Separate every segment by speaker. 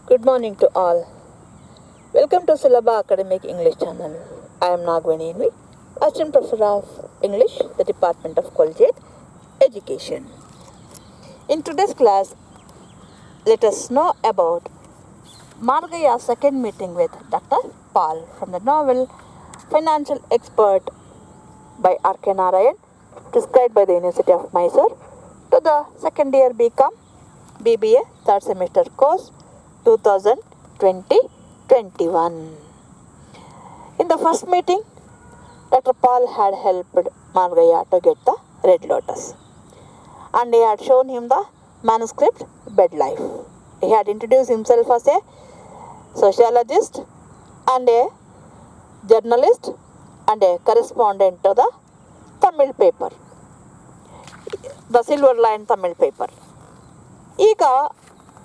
Speaker 1: Good morning to all. Welcome to SULABHA Academic English Channel. I am Nagavani, Assistant Professor of English, the Department of Collegiate Education. In today's class, let us know about Margayya's second meeting with Dr. Pal from the novel Financial Expert by R.K. Narayan, prescribed by the University of Mysore, to the second year B.Com, B.B.A. third semester course 2020-21. In the first meeting, Dr. Pal had helped Margayya to get the Red Lotus, and he had shown him the manuscript Bed Life. He had introduced himself as a sociologist and a journalist and a correspondent to the Tamil paper, the Silver Line Tamil paper. ಈಗ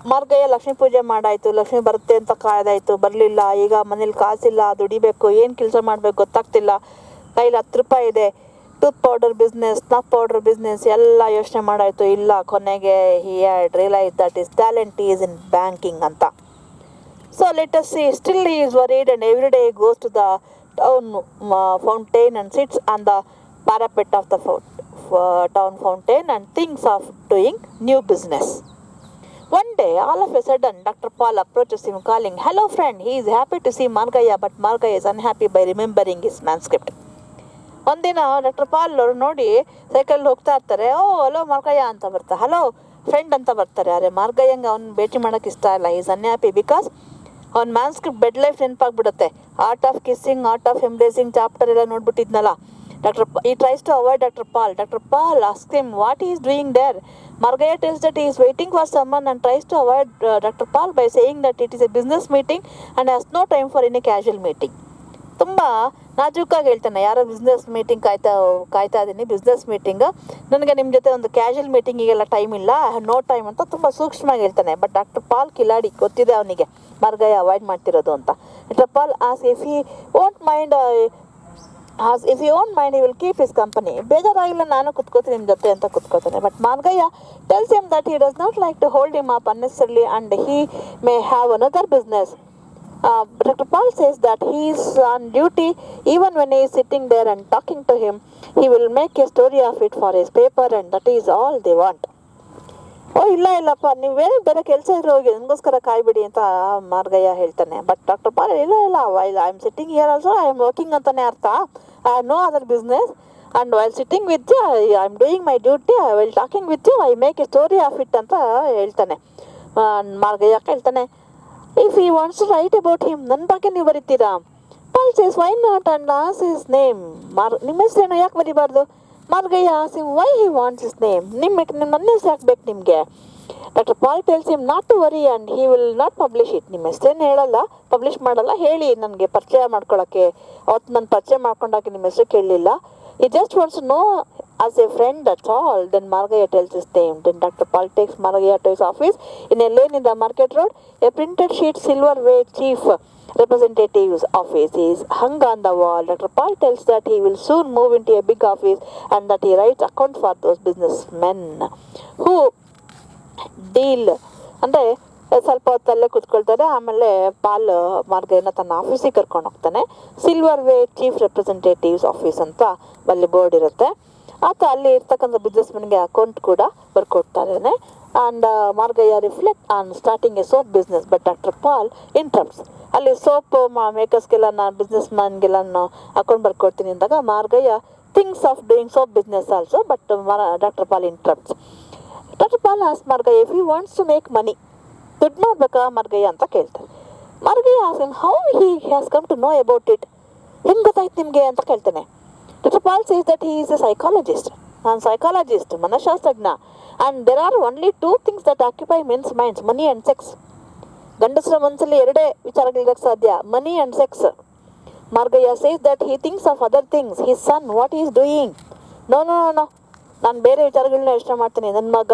Speaker 1: ಮಾರ್ಗಯ್ಯ ಲಕ್ಷ್ಮೀ ಪೂಜೆ ಮಾಡಾಯಿತು, ಲಕ್ಷ್ಮಿ ಬರುತ್ತೆ ಅಂತ ಕಾಯ್ದಾಯಿತು, ಬರಲಿಲ್ಲ. ಈಗ ಮನೇಲಿ ಕಾಸಿಲ್ಲ, ದುಡಿಬೇಕು, ಏನು ಕೆಲಸ ಮಾಡಬೇಕು ಗೊತ್ತಾಗ್ತಿಲ್ಲ, ಕೈಲಿ 10 ರೂಪಾಯಿ ಇದೆ, tooth powder business, snuff powder business ಎಲ್ಲ ಯೋಚನೆ ಮಾಡಾಯಿತು. ಇಲ್ಲ, ಕೊನೆಗೆ he had realise that his talent is in banking ಅಂತ. So let us see, still he is worried and every day he goes to the town fountain and sits on the parapet of the town fountain and thinks of doing new business. One day, all of a sudden, Dr. Pal approaches him calling, "Hello friend." He is happy to see Margayya, but Margayya is unhappy by remembering his manuscript. ಒಂದಿನ doctor Pal ಅವರು ನೋಡಿ cycle ಹೋಗ್ತಾ ಇರ್ತಾರೆ. ಓ hello Margayya ಅಂತ ಬರ್ತಾರೆ, hello friend ಅಂತ ಬರ್ತಾರೆ. ಆದರೆ ಮಾರ್ಗಯ್ಯಂಗೆ ಅವ್ನು ಭೇಟಿ ಮಾಡೋಕ್ಕೆ ಇಷ್ಟ ಇಲ್ಲ. ಈಸ್ ಅನ್ಹ್ಯಾಪಿ ಬಿಕಾಸ್ ಅವ್ನ ಮ್ಯಾನ್ಸ್ಕ್ರಿಪ್ಟ್ ಬೆಡ್ ಲೈಫ್ ನೆನಪಾಗ್ಬಿಡುತ್ತೆ. Art of kissing, art of embracing chapter ಎಲ್ಲ ನೋಡ್ಬಿಟ್ಟಿದ್ನಲ್ಲ. He tries to avoid Dr. Pal. Dr. Pal asks him what he is doing there. Margayya tells that he is waiting for someone and tries to avoid Dr. Pal by saying that it is a business meeting and has no time for any casual meeting. ತುಂಬ ನಾಜೂಕಾಗಿ ಹೇಳ್ತಾನೆ, ಯಾರೋ business meeting ಕಾಯ್ತಾ ಇದ್ದೀನಿ, business meeting, ನನಗೆ ನಿಮ್ಮ ಜೊತೆ ಒಂದು casual ಮೀಟಿಂಗಿಗೆಲ್ಲ time ಇಲ್ಲ, ನೋ ಟೈಮ್ ಅಂತ ತುಂಬ ಸೂಕ್ಷ್ಮವಾಗಿ ಹೇಳ್ತಾನೆ. ಬಟ್ ಡಾಕ್ಟರ್ ಪಾಲ್ ಕಿಲಾಡಿ, ಗೊತ್ತಿದೆ ಅವನಿಗೆ ಮಾರ್ಗಯ್ಯ ಅವಾಯ್ಡ್ ಮಾಡ್ತಿರೋದು ಅಂತ. Doctor Pal if he won't mind he will keep his company. ಬೇಜಾರಾಗಿಲ್ಲ, ನಾನು ಕುತ್ಕೋತೀನಿ ನಿಮ್ಮ ಜೊತೆ ಅಂತ ಕುತ್ಕೋತಾನೆ. But Margayya tells him that he does not like to hold him up unnecessarily and he may have another business. Dr. Pal says that he is on duty even when he is sitting there and talking to him. He will make a story of it for his paper and that is all they want. ಇಲ್ಲಪ್ಪ, ನೀವು ಬೇರೆ ಕೆಲಸ ಇದ್ರೆ ಹೋಗಿ, ನನಗೋಸ್ಕರ ಕಾಯ್ಬಿಡಿ ಅಂತ ಮಾರ್ಗಯ್ಯ ಹೇಳ್ತಾನೆ. But doctor Pal ಇಲ್ಲ, while I am sitting here also I am working ಅಂತಾನೆ ಅರ್ಥ. I have no other business and while sitting with you I am doing my duty, I will talking with you I make a story of it ಅಂತ ಹೇಳ್ತಾನೆ. ಮಾರ್ಗಯ್ಯ ಹೇಳ್ತಾನೆ, if he wants to write about him, ನನ್ನ ಬಗ್ಗೆ ನೀವು ಬರೀತೀರಾ? Pal says why not and ಆಸ್ his name. ನಿಮ್ಮ ಹೆಸರೇನು, ಯಾಕೆ ಬರೀಬಾರ್ದು? ಮಾರ್ಗಯ್ಯ ಆಸ್ him why he wants his name. ನನ್ನ ಹೆಸರು ಯಾಕೆ ನಿಮಗೆ? Doctor Pal tells him not to worry and he will not publish it. ನಿಮ್ಮ ಹೆಸರೇನು ಹೇಳಲ್ಲ, ಪಬ್ಲಿಷ್ ಮಾಡಲ್ಲ, ಹೇಳಿ ನನಗೆ ಪರಿಚಯ ಮಾಡ್ಕೊಳ್ಳೋಕ್ಕೆ. ಅವತ್ತು ನಾನು ಪರಿಚಯ ಮಾಡ್ಕೊಂಡಾಗ ನಿಮ್ಮ ಹೆಸರು ಕೇಳಲಿಲ್ಲ. He just wants to know as a friend, that's all. Then Margayya tells his name. Then Dr. Pal takes Margayya to his office in a lane in the market road. A printed sheet silver-weight chief representative's office is hung on the wall. Dr. Pal tells that he will soon move into a big office and that he writes accounts for those businessmen who deal. ಅಂದರೆ ಸ್ವಲ್ಪ ಹೊತ್ತಲ್ಲೇ ಕೂತ್ಕೊಳ್ತಾರೆ. ಆಮೇಲೆ ಪಾಲ್ ಮಾರ್ಗಯ್ಯನ ತನ್ನ ಆಫೀಸಿಗೆ ಕರ್ಕೊಂಡು ಹೋಗ್ತಾನೆ. Silver way chief representatives office ಅಂತ ಅಲ್ಲಿ board ಇರುತ್ತೆ. ಆತ ಅಲ್ಲಿ ಇರ್ತಕ್ಕಂಥ ಬಿಸ್ನೆಸ್ ಮೆನ್ಗೆ ಅಕೌಂಟ್ ಕೂಡ ಬರ್ಕೊಡ್ತಾ ಇದ್ದಾನೆ. And Margayya reflect on starting a soap business, but doctor Pal interrupts. ಅಲ್ಲಿ ಸೋಪ್ ಮೇಕರ್ಸ್ಗೆಲ್ಲ ನಾನು ಬಿಸ್ನೆಸ್ ಮ್ಯಾನ್ಗೆಲ್ಲ ಅಕೌಂಟ್ ಬರ್ಕೊಡ್ತೀನಿ ಅಂದಾಗ Margayya thinks of doing soap business also, but doctor Pal interrupts. Doctor Pal ಆಸ್ Margayya if he wants to make money, ದುಡ್ಡು ಮಾಡಬೇಕಾ ಮಾರ್ಗಯ್ಯ ಅಂತ ಕೇಳ್ತಾರೆ. ಮಾರ್ಗಯ್ಯ ಆಸ್ him how he has come to know about it, ಹೆಂಗೆ ಗೊತ್ತಾಯ್ತು ನಿಮಗೆ ಅಂತ ಕೇಳ್ತಾನೆ. Doctor Pal says that he is a psychologist. ನಾನು ಸೈಕಾಲಜಿಸ್ಟ್, ಮನಃಶಾಸ್ತ್ರಜ್ಞ. And there are only 2 things that occupy men's minds, money and sex. ಗಂಡಸರ ಮನಸ್ಸಲ್ಲಿ 2 ವಿಚಾರಗಳಿರೋಕ್ಕೆ ಸಾಧ್ಯ, money and sex. Margayya says that he thinks of other things, his son, what is doing. No, ನಾನು ಬೇರೆ ವಿಚಾರಗಳನ್ನ ಯೋಚನೆ ಮಾಡ್ತೀನಿ, ನನ್ನ ಮಗ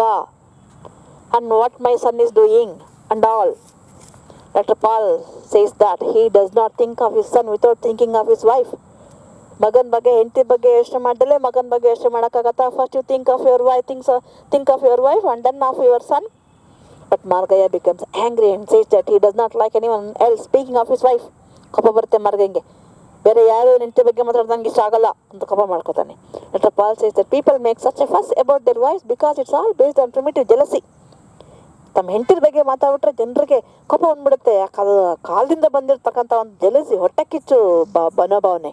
Speaker 1: and what my son is doing and all. Dr. Pal says that he does not think of his son without thinking of his wife. ಮಗನ ಬಗ್ಗೆ, ಹೆಂಡತಿ ಬಗ್ಗೆ ಯೋಚನೆ ಮಾಡ್ದಲೇ ಮಗನ ಬಗ್ಗೆ ಯೋಚನೆ ಮಾಡೋಕ್ಕಾಗತ್ತಾ? First you think of your wife, think of your wife and then of your son. But Margayya becomes angry and says that he does not like anyone else speaking of his wife. ಕೋಪ ಬರುತ್ತೆ ಮಾರ್ಗಯ್ಯಂಗೆ. ಬೇರೆ ಯಾರು ಹೆಂಡತಿ ಬಗ್ಗೆ ಮಾತಾಡ್ದಂಗೆ ಇಷ್ಟ ಆಗಲ್ಲ ಅಂತ ಕೋಪ ಮಾಡ್ಕೋತಾನೆ. Dr. Pal says that people make such a fuss about their wives because it's all based on primitive jealousy. ತಮ್ಮ ಹೆಂಡತಿರ ಬಗ್ಗೆ ಮಾತಾಡ್ಬಿಟ್ರೆ ಜನರಿಗೆ ಕೋಪ ಬಂದ್ಬಿಡುತ್ತೆ. ಯಾಕಂದ್ರೆ ಕಾಲದಿಂದ ಬಂದಿರತಕ್ಕಂಥ ಒಂದು ಜೆಲಸಿ, ಹೊಟ್ಟೆ ಕಿಚ್ಚು ಮನೋಭಾವನೆ.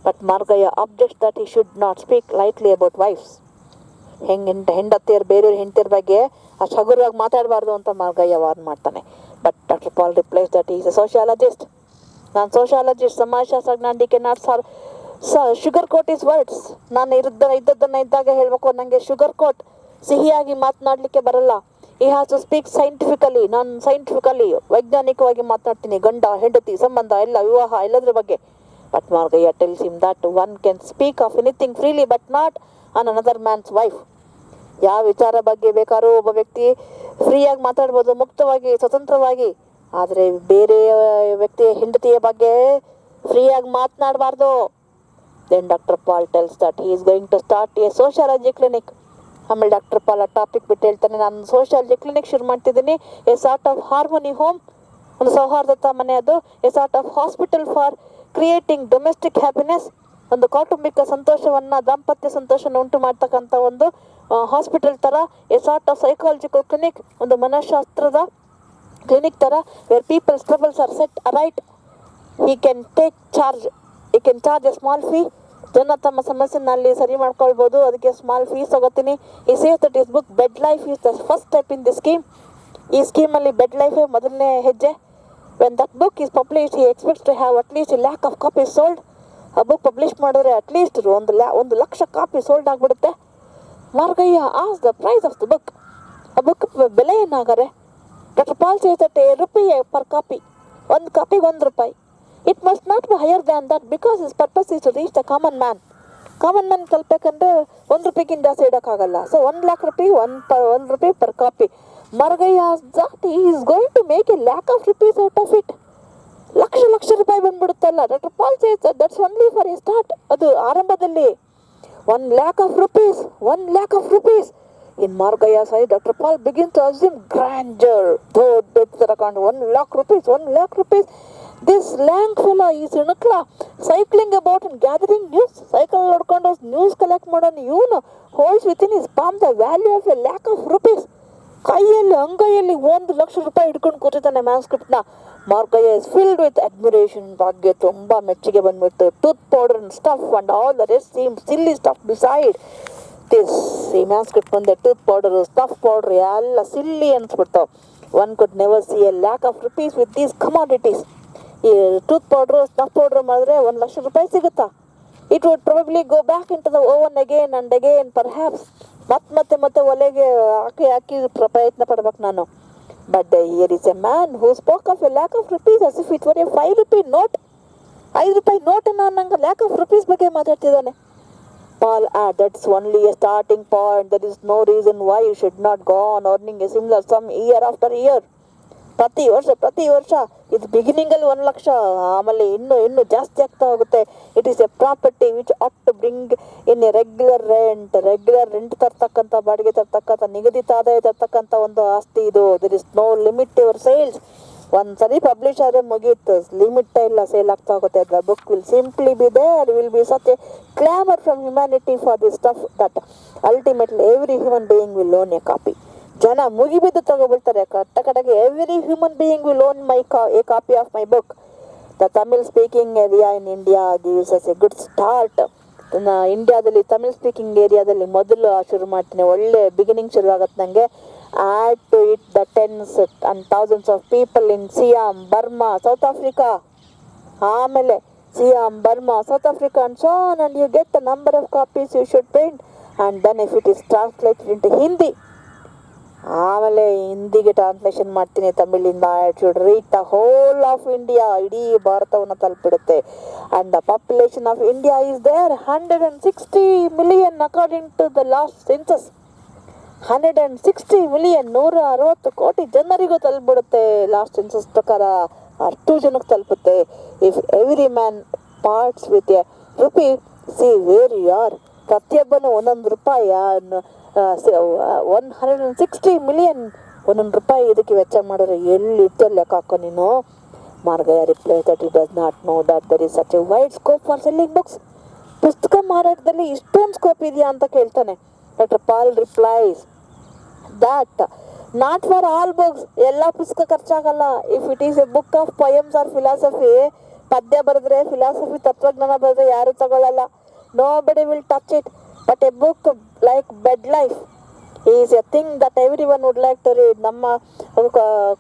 Speaker 1: But Margayya objects that he should not speak lightly about wives. ಹೆಂಡತಿಯರು ಬೇರೆಯವ್ರ ಹೆಂಡತಿಯರ ಬಗ್ಗೆ ಅಷ್ಟು ಹಗುರವಾಗಿ ಮಾತಾಡಬಾರ್ದು ಅಂತ ಮಾರ್ಗಯ್ಯ ವಾರ್ನ್ ಮಾಡ್ತಾನೆ. But doctor Paul replies that is a sociologist. ನಾನು ಸೋಷಿಯಾಲಜಿಸ್ಟ್, ಸಮಾಜಶಾಸ್ತ್ರಜ್ಞ. ನಾನು do not sugar coat his words. ನಾನು ಇದ್ದದ್ದನ್ನು ಇದ್ದಾಗ ಹೇಳಬೇಕು. ನನಗೆ ಶುಗರ್ ಕೋಟ್ ಸಿಹಿಯಾಗಿ ಮಾತನಾಡಲಿಕ್ಕೆ ಬರಲ್ಲ. He has to speak scientifically. ನಾನು ಸೈಂಟಿಫಿಕಲಿ ವೈಜ್ಞಾನಿಕವಾಗಿ ಮಾತನಾಡ್ತೀನಿ. ಗಂಡ ಹೆಂಡತಿ ಸಂಬಂಧ ಎಲ್ಲ, ವಿವಾಹ ಎಲ್ಲದ್ರ ಬಗ್ಗೆ. But Margayya tells him that one can speak of anything freely but not on another man's wife. ಯಾವ ವಿಚಾರ ಬಗ್ಗೆ ಬೇಕಾದ್ರೂ ಒಬ್ಬ ವ್ಯಕ್ತಿ ಫ್ರೀಯಾಗಿ ಮಾತಾಡ್ಬೋದು, ಮುಕ್ತವಾಗಿ, ಸ್ವತಂತ್ರವಾಗಿ. ಆದರೆ ಬೇರೆ ವ್ಯಕ್ತಿಯ ಹೆಂಡತಿಯ ಬಗ್ಗೆ ಫ್ರೀಯಾಗಿ ಮಾತನಾಡಬಾರ್ದು. Then doctor Pal tells that he is going to start a sociology clinic. ಆಮೇಲೆ ಡಾಕ್ಟರ್ ಪಾಲ್ ಆ ಟಾಪಿಕ್ ಬಿಟ್ಟು ಹೇಳ್ತಾನೆ, ನಾನು ಸೋಷಿಯಾಲಜಿ ಕ್ಲಿನಿಕ್ ಶುರು ಮಾಡ್ತಿದ್ದೀನಿ. A sort of harmony home, ಒಂದು ಸೌಹಾರ್ದತಾ ಮನೆ ಅದು. A sort of hospital for creating domestic happiness, ಒಂದು ಕೌಟುಂಬಿಕ ಸಂತೋಷವನ್ನು, ದಾಂಪತ್ಯ ಸಂತೋಷವನ್ನು ಉಂಟು ಮಾಡ್ತಕ್ಕಂಥ ಒಂದು ಹಾಸ್ಪಿಟಲ್ ಥರ. A sort of psychological clinic, ಒಂದು ಮನಃಶಾಸ್ತ್ರದ ಕ್ಲಿನಿಕ್ ಥರ. Where people's troubles are set right. He can take charge. He can charge a small fee. ಜನ ತಮ್ಮ ಸಮಸ್ಯೆನ ಅಲ್ಲಿ ಸರಿ ಮಾಡ್ಕೊಳ್ಬೋದು. ಅದಕ್ಕೆ ಸ್ಮಾಲ್ ಫೀಸ್ ತಗೋತೀನಿ. He says that his book bed life is the first step in the scheme. ಈ ಸ್ಕೀಮಲ್ಲಿ ಬೆಡ್ ಲೈಫೇ ಮೊದಲನೇ ಹೆಜ್ಜೆ. When that book is published he expects to have at least a lakh of copies sold. ಆ book publish ಮಾಡಿದ್ರೆ at least 1,00,000 copy sold ಆಗಿಬಿಡುತ್ತೆ. ಮಾರ್ಗಯ್ಯ ಆಸ್ the price of the book. ಆ ಬುಕ್ ಬೆಲೆ ಏನಾಗಾರೆ? Doctor Pal says that ₹1 per copy. ಒಂದು ಕಾಪಿಗೆ ₹1. It must not be higher than that because his purpose is to reach the common man. Common man ತಲುಪಬೇಕಂದ್ರೆ ₹1 ಜಾಸ್ತಿ ಇಡೋಕ್ಕಾಗಲ್ಲ. So ₹1,00,000, ₹1 per copy. Margayya that is going to make a lakh of rupees out of it. Lakh ರೂಪಾಯಿ ಬಂದ್ಬಿಡುತ್ತಲ್ಲ. Doctor Pal says that's only for a start. ಅದು ಆರಂಭದಲ್ಲಿ. ₹1,00,000. In Margayya's eyes, Dr. Paul begins to assume grandeur. ದೊಡ್ಡ ತರಕೊಂಡು ₹1,00,000. This lank fellow is Unukla cycling about and gathering news. Cycle ಹೊಡ್ಕೊಂಡು news collect ಮಾಡೋನು ಇವನು holds within his palm the value of ₹1,00,000. ಕೈಯಲ್ಲಿ ಅಂಗೈಯಲ್ಲಿ ₹1,00,000 ಹಿಡ್ಕೊಂಡು ಕೂತಿದ್ದಾನೆ ಮ್ಯಾನ್ಸ್ಕ್ರಿಪ್ಟ್ನ. Margayya is filled with admiration. ಬಗ್ಗೆ ತುಂಬ ಮೆಚ್ಚುಗೆ ಬಂದ್ಬಿಟ್ಟು. Tooth powder and stuff and all the rest seem silly stuff beside this. ಈ ಮ್ಯಾನ್ಸ್ಕ್ರಿಪ್ಟ್ ಮುಂದೆ ಟೂತ್ ಪೌಡರು, ಸ್ಟಫ್ ಪೌಡರ್ ಎಲ್ಲ ಸಿಲ್ಲಿ ಅನ್ಸ್ಬಿಡ್ತಾವೆ. One could never see a ₹1,00,000 with these commodities. ಈ tooth powder, stuff powder ಮಾಡಿದ್ರೆ ₹1,00,000 ಸಿಗುತ್ತಾ? It would probably go back into the oven again and again perhaps. ಮತ್ತೆ ಒಲೆಗೆ ಹಾಕಿ ಪ್ರಯತ್ನ ಪಡ್ಬೇಕು ನಾನು. But here is A man who spoke of ₹1,00,000 as if it were a ₹5 note. ₹5 ನೋಟನ್ನು ನಂಗೆ ₹1,00,000 ಬಗ್ಗೆ ಮಾತಾಡ್ತಿದ್ದಾನೆ. Paul adds that's only a starting point. There is no reason why you should not go on earning a similar sum year after year. ಪ್ರತಿ ವರ್ಷ ಇದು ಬಿಗಿನಿಂಗಲ್ಲಿ ₹1,00,000, ಆಮೇಲೆ ಇನ್ನು ಜಾಸ್ತಿ ಆಗ್ತಾ ಹೋಗುತ್ತೆ. It is a property which ought to bring in a regular rent ತರ್ತಕ್ಕಂಥ, ಬಾಡಿಗೆ ತರ್ತಕ್ಕಂಥ, ನಿಗದಿತ ಆದಾಯ ತರ್ತಕ್ಕಂಥ ಒಂದು ಆಸ್ತಿ ಇದು. There is no limit your sales. ಒಂದ್ಸರಿ ಪಬ್ಲಿಷ್ ಆದರೆ ಮುಗೀತು, ಲಿಮಿಟ್ ಇಲ್ಲ, ಸೇಲ್ ಆಗ್ತಾ ಹೋಗುತ್ತೆ. The book will simply be there, will be such a clamour from humanity for this stuff that ultimately every human being will own a copy. ಜನ ಮುಗಿಬಿದ್ದು ತಗೋಬಿಡ್ತಾರೆ. ಕಡೆಗೆ every human being will own a copy of my book. The Tamil speaking area in India gives us a good start. ಇಂಡಿಯಾದಲ್ಲಿ Tamil speaking ಏರಿಯಾದಲ್ಲಿ ಮೊದಲು ಶುರು ಮಾಡ್ತೀನಿ. ಒಳ್ಳೆ ಬಿಗಿನಿಂಗ್ ಶುರು ಆಗತ್ತೆ ನನಗೆ. Add to it the tens and thousands of people in Siam, Burma, South Africa. ಆಮೇಲೆ Siam, Burma, South Africa and so on, and you get the number of copies you should print. And then if it is translated into Hindi, ಆಮೇಲೆ ಹಿಂದಿಗೆ translation ಮಾಡ್ತೀನಿ ತಮಿಳಿಂದ. It should reach the whole of India. ಇಡೀ ಭಾರತವನ್ನು ತಲುಪಿಡುತ್ತೆ. And the population of India is there 160 million according to the last census. 160 million, 160 ಕೋಟಿ ಜನರಿಗೂ ತಲುಪಿಬಿಡುತ್ತೆ last census ಪ್ರಕಾರ. ಅಷ್ಟು ಜನಕ್ಕೆ ತಲುಪುತ್ತೆ. If every man parts with a rupee, see where you are. ಪ್ರತಿಯೊಬ್ಬನು ₹1 160 million ₹1 ಇದಕ್ಕೆ ವೆಚ್ಚ ಮಾಡಿದ್ರೆ ಎಲ್ಲಿತ್ತು ಲೆಕ್ಕ ಹಾಕೋ ನೀನು. Margayya reply that he does not know that there is such a wide scope for selling books. ಪುಸ್ತಕ ಮಾರಾಟದಲ್ಲಿ ಇಷ್ಟೊಂದು ಸ್ಕೋಪ್ ಇದೆಯಾ ಅಂತ ಕೇಳ್ತಾನೆ. Doctor Paul replies that not for all books. ಎಲ್ಲ ಪುಸ್ತಕ ಖರ್ಚಾಗಲ್ಲ. If it is a book of poems or philosophy, ಪದ್ಯ ಬರೆದ್ರೆ ಫಿಲಾಸಫಿ ತತ್ವಜ್ಞಾನ ಬರೆದ್ರೆ ಯಾರು ತಗೊಳ್ಳಲ್ಲ. Nobody will touch it. But a book like Bed Life is a thing that everyone would like to read. ನಮ್ಮ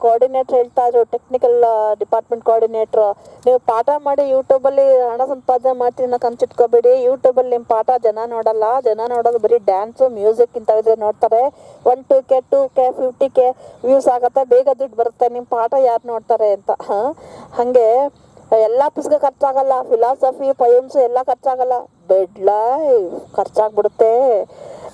Speaker 1: ಕೋಆರ್ಡಿನೇಟರ್ ಹೇಳ್ತಾ ಇದ್ರು, ಟೆಕ್ನಿಕಲ್ ಡಿಪಾರ್ಟ್ಮೆಂಟ್ ಕೋಆರ್ಡಿನೇಟ್ರು, ನೀವು ಪಾಠ ಮಾಡಿ ಯೂಟ್ಯೂಬಲ್ಲಿ ಹಣ ಸಂಪಾದನೆ ಮಾಡ್ತೀನಿ ಅನ್ನೋ ಕನ್ಸಿಟ್ಕೋಬೇಡಿ. ಯೂಟ್ಯೂಬಲ್ಲಿ ನಿಮ್ಮ ಪಾಠ ಜನ ನೋಡಲ್ಲ. ಜನ ನೋಡೋದು ಬರೀ ಡ್ಯಾನ್ಸು ಮ್ಯೂಸಿಕ್ ಇಂಥವಿದ್ರೆ ನೋಡ್ತಾರೆ. 1 2K 50K ವ್ಯೂಸ್ ಆಗುತ್ತೆ, ಬೇಗ ದುಡ್ಡು ಬರುತ್ತೆ. ನಿಮ್ಮ ಪಾಠ ಯಾರು ನೋಡ್ತಾರೆ ಅಂತ. ಹಾಗೆ ಎಲ್ಲ ಪುಸ್ತಕ ಖರ್ಚಾಗಲ್ಲ. ಫಿಲಾಸಫಿ ಪೊಯಮ್ಸು ಎಲ್ಲ ಖರ್ಚಾಗಲ್ಲ. ಬೆಡ್ ಲೈಫ್ ಖರ್ಚಾಗ್ಬಿಡುತ್ತೆ.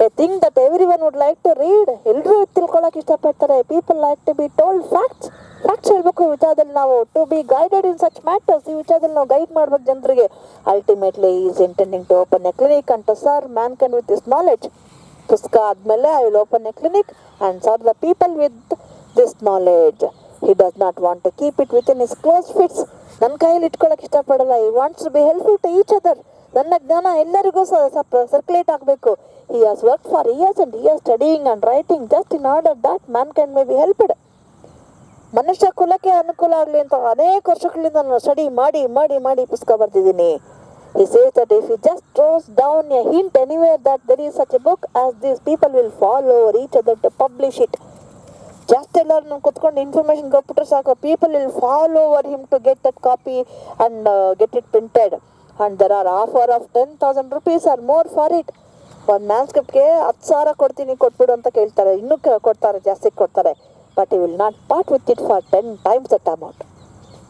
Speaker 1: A thing that everyone would like to read. ಎಲ್ಲರೂ ತಿಳ್ಕೊಳಕ್ಕೆ ಇಷ್ಟಪಡ್ತಾರೆ. People like to be told facts ಹೇಳ್ಬೇಕು. ಈ ವಿಚಾರದಲ್ಲಿ ನಾವು to be guided in such matters. ಈ ವಿಚಾರದಲ್ಲಿ ನಾವು ಗೈಡ್ ಮಾಡ್ಬೇಕು ಜನರಿಗೆ. Ultimately is intending to open a clinic and to serve mankind with this knowledge. ಪುಸ್ತಕ ಆದಮೇಲೆ I will open a clinic and serve the people with this knowledge. He does not want to keep it with in his close fists. ನನ್ನ ಕೈಯಲ್ಲಿ ಇಟ್ಕೊಳ್ಳೋಕೆ ಇಷ್ಟಪಡಲ್ಲ. He wants to be helpful to each other. ನನ್ನ ಜ್ಞಾನ ಎಲ್ಲರಿಗೂ circulate ಆಗಬೇಕು. He has worked for years and years studying and writing just in order that mankind may be helped. ಮನುಷ್ಯ ಕುಲಕ್ಕೆ ಅನುಕೂಲ ಆಗಲಿ ಅಂತ ಅನೇಕ ವರ್ಷಗಳಿಂದ ನಾನು ಸ್ಟಡಿ ಮಾಡಿ ಮಾಡಿ ಮಾಡಿ ಪುಸ್ತಕ ಬರ್ತಿದ್ದೀನಿ. He says that if he just throws down a hint anywhere that there is such a book as this, people will fall over each other to publish it. Just ಎಲ್ಲರೂ ನಾನು ಕುತ್ಕೊಂಡು ಇನ್ಫಾರ್ಮೇಶನ್ ಕೊಟ್ಬಿಟ್ರೆ ಸಾಕು. People will fall over him to get that copy and get it printed. And there are offer of ₹10,000 or more for it. ಒಂದು ಮ್ಯಾನ್ಸ್ಕ್ರಿಪ್ಟ್ಗೆ 10,000 ಕೊಡ್ತೀನಿ, ಕೊಟ್ಬಿಡು ಅಂತ ಕೇಳ್ತಾರೆ. ಇನ್ನೂ ಕೊಡ್ತಾರೆ, ಜಾಸ್ತಿ ಕೊಡ್ತಾರೆ. But you will not part with it for 10 times that amount.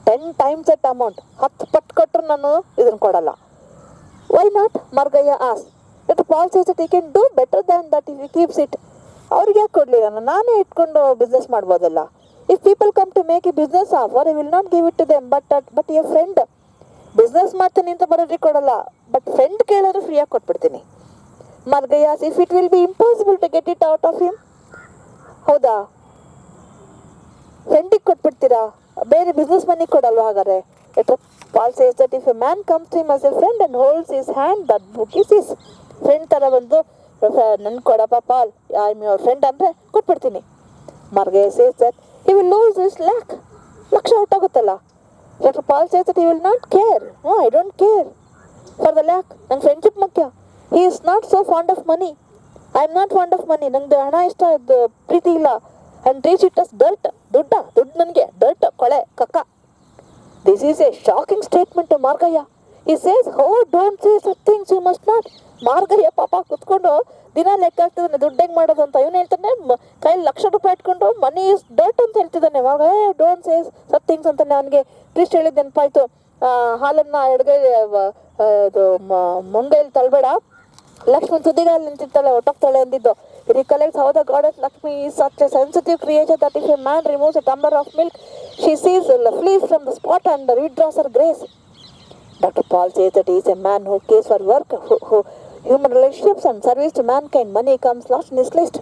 Speaker 1: 10 times that amount. 10 ಪಟ್ಟು ಕೊಟ್ಟರು ನಾನು ಇದನ್ನು ಕೊಡಲ್ಲ. Why not? ಮಾರ್ಗಯ್ಯ ಆಸ್. Dr. Paul says that he can do better than that if he keeps it. ಅವ್ರಿಗೆ ಯಾಕೆ ಕೊಡಲಿ? ನಾನೇ ಇಟ್ಕೊಂಡು ಬಿಸ್ನೆಸ್ ಮಾಡ್ಬೋದಲ್ಲ. If people come to make a business offer, I will not give it to them. But a friend business ಮಾಡ್ತೀನಿ ಅಂತ ಬರೋರಿಗೆ ಕೊಡಲ್ಲ. ಬಟ್ ಫ್ರೆಂಡ್ ಕೇಳಿದ್ರೆ ಫ್ರೀಯಾಗಿ ಕೊಟ್ಬಿಡ್ತೀನಿ. Margayya asks if it will be impossible to get it out of him. ಹೌದಾ? ಫ್ರೆಂಡಿಗೆ ಕೊಟ್ಬಿಡ್ತೀರಾ, ಬೇರೆ ಬಿಸ್ನೆಸ್ ಮನಿಗೆ ಕೊಡಲ್ವ ಹಾಗಾದ್ರೆ? Paul says that if a man comes to him as a friend and holds his hand, that book is his. Friend ಥರ ಬಂದು ನನ್ ಕೊಡಪ್ಪ Pal, I am your friend ಅಂದರೆ ಕೊಟ್ಬಿಡ್ತೀನಿ. Margayya says that he will lose his lakh ಹೊಟ್ಟಾಗುತ್ತಲ್ಲ. Dr. Paul says that he will not care. No, I don't care for the lakh. ನಂಗೆ friendship ಮುಖ್ಯ. He is not so fond of money. I am not fond of money. ನಂಗೆ ಹಣ ಇಷ್ಟ, ಪ್ರೀತಿ ಇಲ್ಲ. And treat it as dirt. ದುಡ್ಡು ನನಗೆ dirt, ಕೊಳೆ, ಕಕ್ಕ. This is a shocking statement to Margayya. He says, oh, don't say such things, you must not. Margayya ಪಾಪ ಕುತ್ಕೊಂಡು ದಿನ ಲೆಕ್ಕ ಆಗ್ತಿದ್ದಾನೆ, ದುಡ್ಡು ಹೆಂಗೆ ಮಾಡೋದು ಅಂತ. ಇವನು ಹೇಳ್ತಾನೆ ಕೈಲಿ ₹1,00,000 ಇಟ್ಕೊಂಡು ಮನಿ ಇಸ್ ಡರ್ಟ್ ಅಂತ ಹೇಳ್ತಿದ್ದಾನೆ. ಡೋಂಟ್ ಸೇ ಸಚ್ ಥಿಂಗ್ಸ್ ಅಂತ ನನಗೆ ಟ್ವಿಸ್ಟ್ ಹೇಳಿದ್ದು ನೆನಪಾಯ್ತು. ಹಾಲನ್ನು ಎಡಗೈ ಇದು ಮುಂಗೈಲಿ ತಳ್ಬೇಡ, Lakshman ತುದಿಗಾಲಿ ನಿಂತಿರ್ತಾಳೆ, ಒಟ್ಟೋಗ್ತಾಳೆ ಅಂದಿದ್ದು. He recollects how the goddess Lakshmi is such a sensitive creature that if a man removes a tumbler of milk, she flees from the spot and withdraws her grace. Dr. Paul says that he is a man who cares for work, who human relationships and service to mankind. Money comes last in his list.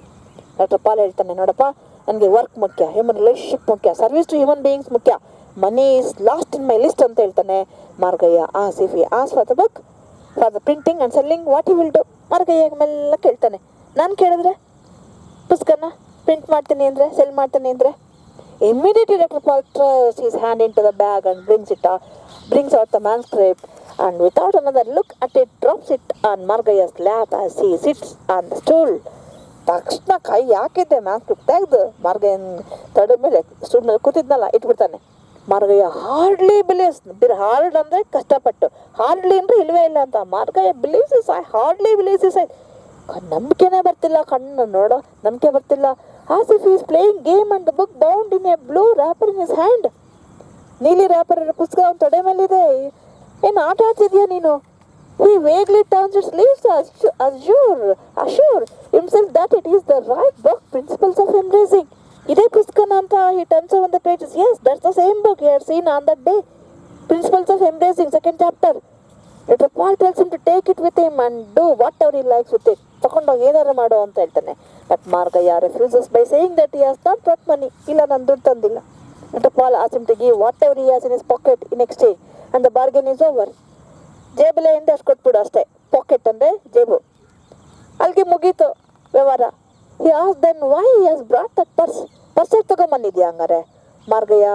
Speaker 1: Dr. Paul ಹೇಳ್ತಾನೆ, ನೋಡಪ್ಪ, ನನಗೆ work ಮುಖ್ಯ, human relationship ಮುಖ್ಯ, service to human beings ಮುಖ್ಯ, money is lost in my list ಅಂತ ಹೇಳ್ತಾನೆ. Margayya as if he as for the book for the printing and selling, what he will do. Margayya ಮೆಲ್ಲ ಕೇಳ್ತಾನೆ, ನಾನು ಕೇಳಿದ್ರೆ ಪುಸ್ತಕನ ಪ್ರಿಂಟ್ ಮಾಡ್ತೀನಿ ಅಂದರೆ, ಸೆಲ್ ಮಾಡ್ತೀನಿ ಅಂದರೆ? Immediately Dr. Paul throws his hand into the bag and brings out the manuscript, and without another look at it, drops it on Margayya's lap as he sits on the stool. ತಕ್ಷಣ ಕೈ ಹಾಕಿದ್ದೆ manuscript ತೆಗೆದು ಮಾರ್ಗಯ್ಯನ ತಡೆ ಮೇಲೆ stool ಮೇಲೆ ಕೂತಿದ್ನಲ್ಲ ಇಟ್ಬಿಡ್ತಾನೆ. Margayya hardly believes. Hard ಅಂದರೆ ಕಷ್ಟಪಟ್ಟು, ಹಾರ್ಡ್ಲಿ ಅಂದರೆ ಇಲ್ವೇ ಇಲ್ಲ ಅಂತ. Margayya believes his eye, hardly believes his eye. ನಂಬಿಕೆನೇ ಬರ್ತಿಲ್ಲ, ಕಣ್ಣು ನೋಡೋ ನಂಬಿಕೆ ಬರ್ತಿಲ್ಲ. As if is playing game and the book bound in a blue wrapper in his hand. ನೀಲಿ ರ್ಯಾಪರ್ ಪುಸ್ತಕ ಅವನ ತೊಡೆ ಮೇಲಿದೆ. ಏನು ಆಟ ಆಡ್ತಿದ್ಯಾ ನೀನು? He vaguely turns its leaves to assure himself that it is the right book, Principles of Embracing. ಇದೇ ಪುಸ್ತಕನ ಅಂತ he turns over the pages. Yes, that's the same book he had seen on that day. Principles of Embracing, 2nd chapter. Dr. Paul tells him to take it with him and do whatever he likes with it. ತಗೊಂಡೋಗಿ ಏನಾರು ಮಾಡು ಅಂತ ಹೇಳ್ತಾನೆ. But Margayya refuses by saying that he has not brought money. Illa nan ದುಡ್ಡು ತಂದಿಲ್ಲ. Dr. Paul asks him to give whatever he has in his pocket in exchange, and the bargain is over. ಜೇಬಲೆ ಹಿಂದೆ ಅಷ್ಟು ಕೊಟ್ಬಿಡು ಅಷ್ಟೇ. Packet ಅಂದರೆ ಜೇಬು. ಅಲ್ಲಿಗೆ ಮುಗೀತು ವ್ಯವಹಾರ. He asked then why he has brought that purse. Purse ತಗೊಂಬಂದಿದ್ಯಾ ಹಂಗಾರೆ? Margayya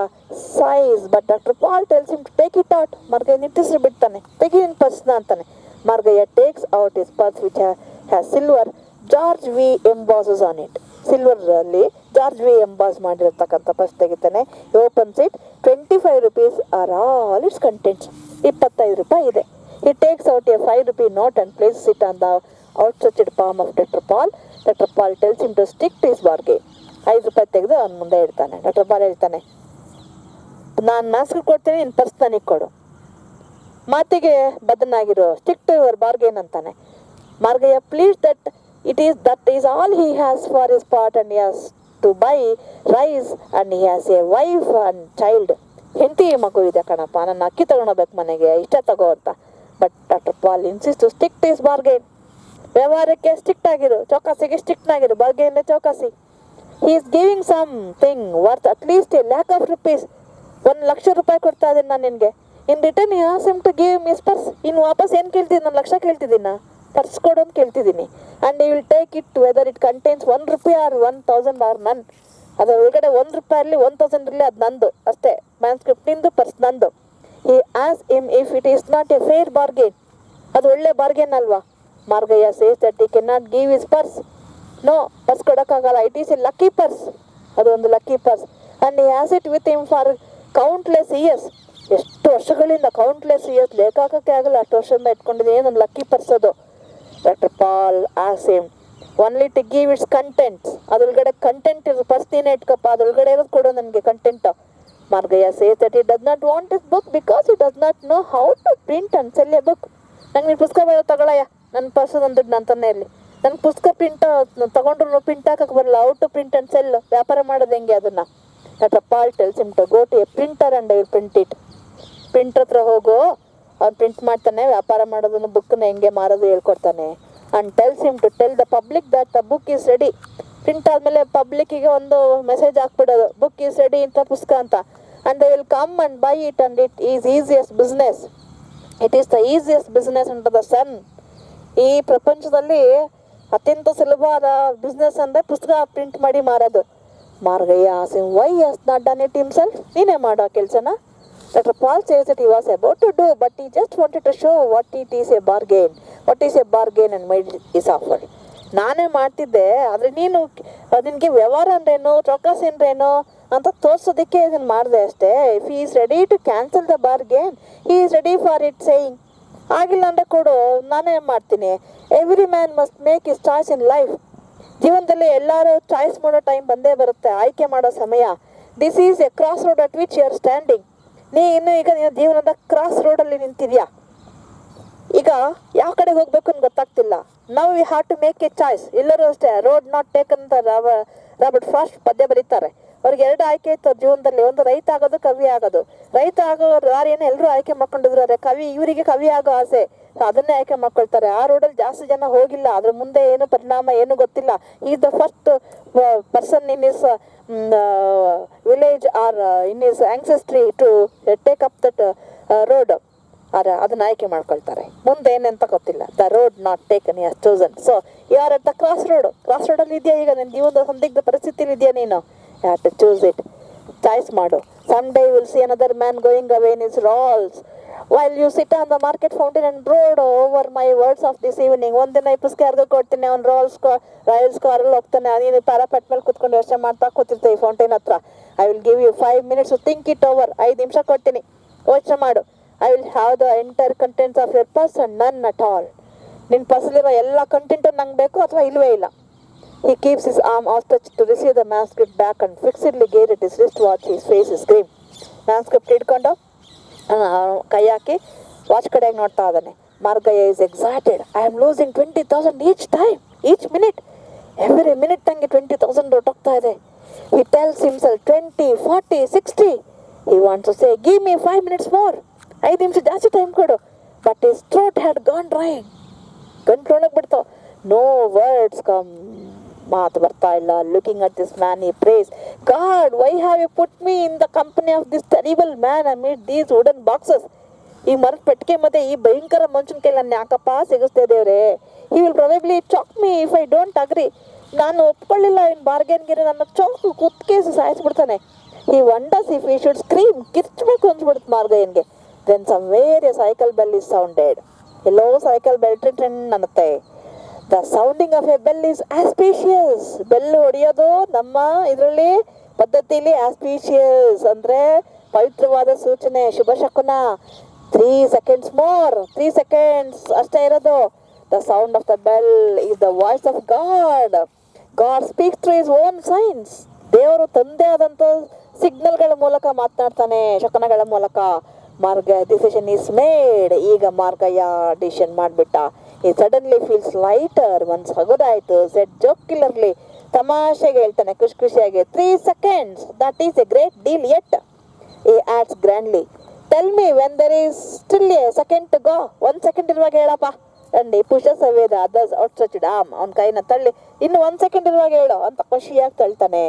Speaker 1: sighs, but Dr. Paul tells him to take it out. Margayya ನಿಟ್ಟಿಸಿ ಬಿಡ್ತಾನೆ. ತೆಗಿ ನಿನ್ನ ಪರ್ಸ್ನ ಅಂತಾನೆ. Margayya takes out his purse which has silver George V embosses on it. Silver ಅಲ್ಲಿ George V emboss ಮಾಡಿರತಕ್ಕಂಥ purse ತೆಗಿತಾನೆ. Opens it. 25 rupees are all its contents. 25 ರೂಪಾಯಿ ಇದೆ. He takes out a 5 rupee note and places it on the outstretched palm of Dr. Paul. Dr. Paul tells him to stick to his bargain. 5 ರೂಪಾಯಿ ತೆಗೆದು ಅವನ ಮುಂದೆ ಇಡ್ತಾನೆ. Doctor Pal ಹೇಳ್ತಾನೆ, ನಾನು mask ಕೊಡ್ತೀನಿ, ನಿನ್ನ ಪರ್ಸ್ ನನಗೆ ಕೊಡು. ಮಾತಿಗೆ ಬದ್ಧನಾಗಿರೋ, ಸ್ಟಿಕ್ ಟು ಯುವರ್ ಬಾರ್ಗೇನ್ ಅಂತಾನೆ. Margayya pleads that that is all he has for his part, and he has to buy rice, and he has a wife and child. ಹೆಂಡತಿ ಮಗು ಇದೆ ಕಣಪ್ಪ, ನನ್ನ ಅಕ್ಕಿ ತಗೊಂಡೋಗ್ಬೇಕು ಮನೆಗೆ, ಇಷ್ಟ ತಗೋ ಅಂತ. But doctor Paul insist to stick to his bargain. ವ್ಯವಹಾರಕ್ಕೆ ಸ್ಟಿಕ್ಟ್ ಆಗಿರು, ಚೌಕಾಸಿಗೆ ಸ್ಟಿಕ್ಟ್ ಆಗಿರು, ಬಾರ್ಗೇನ್ ಚೌಕಾಸಿ. He is giving something worth at least a lakh of rupees. 1 ಲಕ್ಷ ರೂಪಾಯಿ ಕೊಡ್ತಾ ಇದ್ದೀನಿ ನಾನು ನಿನಗೆ. In return you ask him to give his purse. ಇನ್ನು ವಾಪಸ್ ಏನು ಕೇಳ್ತಿದ್ದೀನಿ? 1 ಲಕ್ಷ ಕೇಳ್ತಿದ್ದೀನ? ಪರ್ಸ್ ಕೊಡು ಅಂತ ಕೇಳ್ತಿದ್ದೀನಿ. And you will take it whether it contains 1 ರೂಪಾಯಿ ಆರ್ 1000 ಆರ್ ನನ್. ಅದರ ಒಳಗಡೆ 1 ರೂಪಾಯಿ ಇರಲಿ 1000 ಇರಲಿ, ಅದು ನಂದು ಅಷ್ಟೇ. ಮ್ಯಾನ್ಸ್ಕ್ರಿಪ್ಟ್ ನಿಂದು, ಪರ್ಸ್ ನಂದು. ಹಿ ಆಸ್ him if it is not a fair bargain. ಅದು ಒಳ್ಳೆ ಬಾರ್ಗೇನ್ ಅಲ್ವಾ? Margayya says that he cannot give his purse. No, purse ಕೊಡೋಕ್ಕಾಗಲ್ಲ. It is a lucky purse. ಅದು ಒಂದು lucky purse. And he has it with him for countless years. ಎಷ್ಟು ವರ್ಷಗಳಿಂದ, countless years, ಲೆಕ್ಕ ಹಾಕೋಕ್ಕೆ ಆಗಲ್ಲ ಅಷ್ಟು ವರ್ಷದಿಂದ ಇಟ್ಕೊಂಡಿದ್ದೀನಿ. ಏನೊಂದು ಲಕ್ಕಿ ಪರ್ಸ್ ಅದು. Dr. Paul asks him only to give its contents. ಅದರೊಳಗಡೆ ಕಂಟೆಂಟ್ ಇರೋ ಪರ್ಸ್ ನೀನೇ ಇಟ್ಕಪ್ಪ, ಅದರೊಳಗಡೆ ಇರೋದು ಕೊಡು ನನಗೆ content. Margayya says that he does not want his book because he does not know how to print and sell a book. ನಂಗೆ ನೀನು ಪುಸ್ತಕ ಬರೋ ತಗೊಳಯ್ಯ, ನನ್ನ ಪರ್ಸು ನನ್ನ ದುಡ್ಡು ನನ್ನ ತಾನೇ ಇರಲಿ. ನನ್ನ ಪುಸ್ತಕ ಪ್ರಿಂಟ್ ತೊಗೊಂಡ್ರು ಪ್ರಿಂಟ್ ಹಾಕಕ್ಕೆ ಬರಲ್ಲ. Out to print and sell, ವ್ಯಾಪಾರ ಮಾಡೋದು ಹೆಂಗೆ ಅದನ್ನು? Dr. Paul tells him to go to a printer and I will print it. Printer ಹತ್ರ ಹೋಗು, ಅವ್ನು ಪ್ರಿಂಟ್ ಮಾಡ್ತಾನೆ, ವ್ಯಾಪಾರ ಮಾಡೋದನ್ನು, ಬುಕ್ಕನ್ನ ಹೆಂಗೆ ಮಾರೋದು ಹೇಳ್ಕೊಡ್ತಾನೆ. And tells him to tell the public that the book is ready. Print ಆದಮೇಲೆ ಪಬ್ಲಿಕ್ಕಿಗೆ ಒಂದು ಮೆಸೇಜ್ ಹಾಕ್ಬಿಡೋದು, ಬುಕ್ ಈಸ್ ರೆಡಿ ಇಂಥ ಪುಸ್ತಕ ಅಂತ. And they will come and buy it and it is easiest business. It is the easiest business under the sun. ಈ ಪ್ರಪಂಚದಲ್ಲಿ ಅತ್ಯಂತ ಸುಲಭವಾದ ಬಿಸ್ನೆಸ್ ಅಂದರೆ ಪುಸ್ತಕ ಪ್ರಿಂಟ್ ಮಾಡಿ ಮಾರೋದು. Margayya asks him why he has not done it himself. ನೀನೇ ಮಾಡೋ ಕೆಲಸನ. Dr. Paul says that he was about to do, but he just wanted to show what it is a bargain. What is a bargain and made his offer. ನಾನೇ ಮಾಡ್ತಿದ್ದೆ, ಆದರೆ ನೀನು ನಿನಗೆ ವ್ಯವಹಾರ ಅಂದ್ರೇನು, ಚೌಕಾಸಿ ಅಂದ್ರೇನು ಅಂತ ತೋರಿಸೋದಕ್ಕೆ ಇದನ್ನು ಮಾಡಿದೆ ಅಷ್ಟೇ. If he is ready to cancel the bargain, he is ready for it saying. ಆಗಿಲ್ಲ ಅಂದರೆ ಕೊಡು, ನಾನೇ ಮಾಡ್ತೀನಿ. Every man must make his choice in life. ಜೀವನದಲ್ಲಿ ಎಲ್ಲರೂ ಚಾಯ್ಸ್ ಮಾಡೋ ಟೈಮ್ ಬಂದೇ ಬರುತ್ತೆ, ಆಯ್ಕೆ ಮಾಡೋ ಸಮಯ. This is a cross road at which you are standing. ನೀನು ಜೀವನದ ಕ್ರಾಸ್ ರೋಡಲ್ಲಿ ನಿಂತಿದ್ಯಾ. ಈಗ ಯಾವ ಕಡೆಗೆ ಹೋಗ್ಬೇಕು ಅಂತ ಗೊತ್ತಾಗ್ತಿಲ್ಲ. ನಾವು we have to make a choice. ಎಲ್ಲರೂ ಅಷ್ಟೇ, ರೋಡ್ ನಾಟ್ ಟೇಕನ್ ಅಂತ ರಾಬರ್ಟ್ ಫ್ರಾಸ್ಟ್ ಪದ್ಯ ಬರೀತಾರೆ. ಅವ್ರಿಗೆ 2 ಆಯ್ಕೆ ಇತ್ತು ಜೀವನದಲ್ಲಿ. ಒಂದು ರೈತ ಆಗೋದು, ಕವಿ ಆಗೋದು. ರೈತ ಆಗೋ ದಾರಿಯನ್ನು ಎಲ್ಲರೂ ಆಯ್ಕೆ ಮಾಡ್ಕೊಂಡಿದ್ರು. ಕವಿ, ಇವರಿಗೆ ಕವಿ ಆಗೋ ಆಸೆ, ಅದನ್ನೇ ಆಯ್ಕೆ ಮಾಡ್ಕೊಳ್ತಾರೆ. ಆ ರೋಡಲ್ಲಿ ಜಾಸ್ತಿ ಜನ ಹೋಗಿಲ್ಲ, ಅದ್ರ ಮುಂದೆ ಏನು ಪರಿಣಾಮ ಏನು ಗೊತ್ತಿಲ್ಲ. Is the first person in his village or in his ancestry to take up that road. ಅದನ್ನ ಆಯ್ಕೆ ಮಾಡ್ಕೊಳ್ತಾರೆ. ಮುಂದೆ ಏನಂತ ಗೊತ್ತಿಲ್ಲ. The road not taken, he has chosen. So you are at the cross road. Cross ರೋಡಲ್ಲಿ ಇದೆಯಾ ಈಗ, ನಿನ್ನ ಜೀವನದ ಸಂದಿಗ್ಧ ಪರಿಸ್ಥಿತಿಲಿ ಇದೆಯಾ ನೀನು? You have to choose it. Choice ಮಾಡು. Some day will see another man going away in his rolls while you sit on the market fountain and brood over my words of this evening. ಒಂದಿನ ಈ ಪುಸ್ತಕ ಯಾರಿಗೂ ಕೊಡ್ತೀನಿ, ಅವ್ನು Royals ಕಾರಲ್ಲಿ ಹೋಗ್ತಾನೆ, ನೀನು ಪ್ಯಾರಾಪೆಟ್ ಮೇಲೆ ಕುತ್ಕೊಂಡು ಯೋಚನೆ ಮಾಡ್ತಾ ಕೂತಿರ್ತೀವಿ ಫೌಂಟೇನ್ ಹತ್ರ. I will give you 5 minutes to think it over. 5 ನಿಮಿಷ ಕೊಡ್ತೀನಿ, ಯೋಚನೆ ಮಾಡು. I will have the entire contents of your purse and ನನ್ ಅಟ್ ಆಲ್. ನಿನ್ನ ಪರ್ಸಲ್ಲಿರೋ ಎಲ್ಲ ಕಂಟೆಂಟು ನಂಗೆ ಬೇಕು ಅಥವಾ ಇಲ್ವೇ ಇಲ್ಲ. He keeps his arm outstretched to receive the manuscript back and fixedly gazed at his wristwatch. His face is grim. manuscript ಹಿಡ್ಕೊಂಡು ಕೈ ಹಾಕಿ ವಾಚ್ ಕಡೆಗೆ ನೋಡ್ತಾ ಇದ್ದಾನೆ. Margayya is excited. I am losing 20,000 each time, each minute. Every minute ನಂಗೆ 20,000 ಹೊರಟೋಗ್ತಾ ಇದೆ. He tells himself 20, 40, 60. He wants to say, give me 5 minutes more. 5 ನಿಮಿಷ ಜಾಸ್ತಿ time ಕೊಡು. But his throat had gone dry. ಗಂಟ್ಲೊಳಗೆ ಬಿಡ್ತಾವ. No words come. ಮಾತು ಬರ್ತಾ ಇಲ್ಲ. Looking at this man he prays, God why have you put me in the company of this terrible man amid these wooden boxes. ಈ ಮರದ ಪೆಟ್ಟಿಗೆ ಮತ್ತೆ ಈ ಭಯಂಕರ ಮನುಷ್ಯನ ಕೈಲಿ ನನ್ನ ಯಾಕಪ್ಪ ಸಿಗಿಸ್ತಾ ದೇವ್ರೆ. He will probably choke me if I don't agree. ನಾನು ಒಪ್ಕೊಳ್ಳಿಲ್ಲ ಇನ್ ಬಾರ್ಗೇನ್ಗೆ, ನನ್ನ ಚೌಕು ಕುತ್ಕೇಸಿ ಸಾಯಿಸ್ಬಿಡ್ತಾನೆ. He wonders if he should scream, ಕಿರ್ಚ್ಬೇಕು ಅನ್ಸ್ಬಿಡುತ್ತೆ ಮಾರ್ಗಯ್ಯನ್ಗೆ. Then somewhere a cycle bell is sounded. ಎಲ್ಲೋ ಸೈಕಲ್ ಬೆಲ್ ಟ್ರಿನ್ ಅನ್ನತ್ತೆ. The sounding of a bell is auspicious. Bell ಹೊಡೆಯೋದು ನಮ್ಮ ಇದರಲ್ಲಿ ಪದ್ಧತಿಲಿ ಆಸ್ಪೀಷಿಯಸ್ ಅಂದ್ರೆ ಪವಿತ್ರವಾದ ಸೂಚನೆ, ಶುಭ ಶಕುನ. 3 seconds more, 3 seconds ಅಷ್ಟೇ ಇರೋದು. The sound of the bell is the voice of god. God speaks through his own science. ದೇವರು ತಂದೆ ಆದಂತ ಸಿಗ್ನಲ್ಗಳ ಮೂಲಕ ಮಾತನಾಡ್ತಾನೆ, ಶಕನಗಳ ಮೂಲಕ. Margayya decision is made. ಈಗ ಮಾರ್ಗಯ್ಯ ಡಿಸಿಷನ್ ಮಾಡ್ಬಿಟ್ಟ. ಈ ಸಡನ್ಲಿ ಫೀಲ್ಸ್ ಲೈಟರ್. ಮನ್ಸ್ ಹಗುರಾಯ್ತು. ಸೆಟ್ ಜೋಕ್ಯುಲರ್ಲಿ, ತಮಾಷೆಗೆ ಹೇಳ್ತಾನೆ, ಖುಷಿ ಖುಷಿಯಾಗಿ. 3 seconds, that is a great deal yet. He adds grandly, tell me when there is still a second to go. 1 second ಇರುವಾಗ ಹೇಳಪ್ಪ. And pushes away the others outstretched arm. ಅವನ ಕೈನ ತಳ್ಳಿ, ಇನ್ನು 1 second ಇರುವಾಗ ಹೇಳು ಅಂತ ಖುಷಿಯಾಗಿ ತಳ್ತಾನೆ.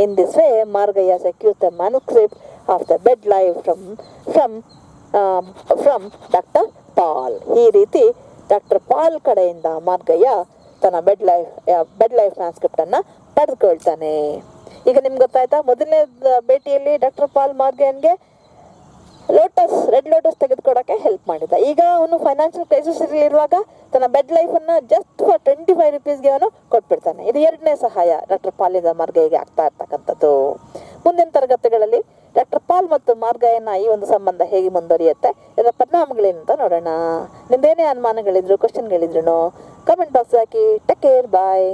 Speaker 1: In this way Margayya secures the manuscript of the bed life from doctor Pal. ಈ ರೀತಿ ಡಾಕ್ಟರ್ ಪಾಲ್ ಕಡೆಯಿಂದ ಮಾರ್ಗಯ್ಯ ತನ್ನ ಬೆಡ್ ಲೈಫ್ ಟ್ರಾನ್ಸ್ಕ್ರಿಪ್ಟ್ ಅನ್ನ ಪಡೆದುಕೊಳ್ತಾನೆ. ಈಗ ನಿಮ್ಗೆ ಗೊತ್ತಾಯ್ತಾ, ಮೊದಲನೇ ಭೇಟಿಯಲ್ಲಿ ಡಾಕ್ಟರ್ ಪಾಲ್ ಮಾರ್ಗಯ್ಯನ್ಗೆ ರೆಡ್ ಲೋಟಸ್ ತೆಗೆದುಕೊಡಕ್ಕೆ ಹೆಲ್ಪ್ ಮಾಡಿದ. ಈಗ ಅವನು ಫೈನಾನ್ಷಿಯಲ್ ಕ್ರೈಸಿಸ್ ಇರುವಾಗ ತನ್ನ ಬೆಡ್ ಲೈಫ್ ಅನ್ನ ಜಸ್ಟ್ ಫಾರ್ 25 rupeesಗೆ ಅವನು ಕೊಟ್ಬಿಡ್ತಾನೆ. ಇದು 2ನೇ ಸಹಾಯ ಡಾಕ್ಟರ್ ಪಾಲಿಂದ ಮಾರ್ಗಯ್ಯಗೆ ಆಗ್ತಾ ಇರ್ತಕ್ಕಂಥದ್ದು. ಮುಂದಿನ ತರಗತಿಗಳಲ್ಲಿ ಡಾಕ್ಟರ್ ಪಾಲ್ ಮತ್ತು ಮಾರ್ಗಯ್ಯನ ಈ ಒಂದು ಸಂಬಂಧ ಹೇಗೆ ಮುಂದುವರಿಯುತ್ತೆ, ಇದರ ಪರಿಣಾಮಗಳೇನು ಅಂತ ನೋಡೋಣ. ನಿಮ್ದೇನೇ ಅನುಮಾನಗಳಿದ್ರು, ಕ್ವಶನ್ಗಳಿದ್ರು ಕಮೆಂಟ್ ಬಾಕ್ಸ್ ಹಾಕಿ. ಟೇಕ್ ಕೇರ್, ಬಾಯ್.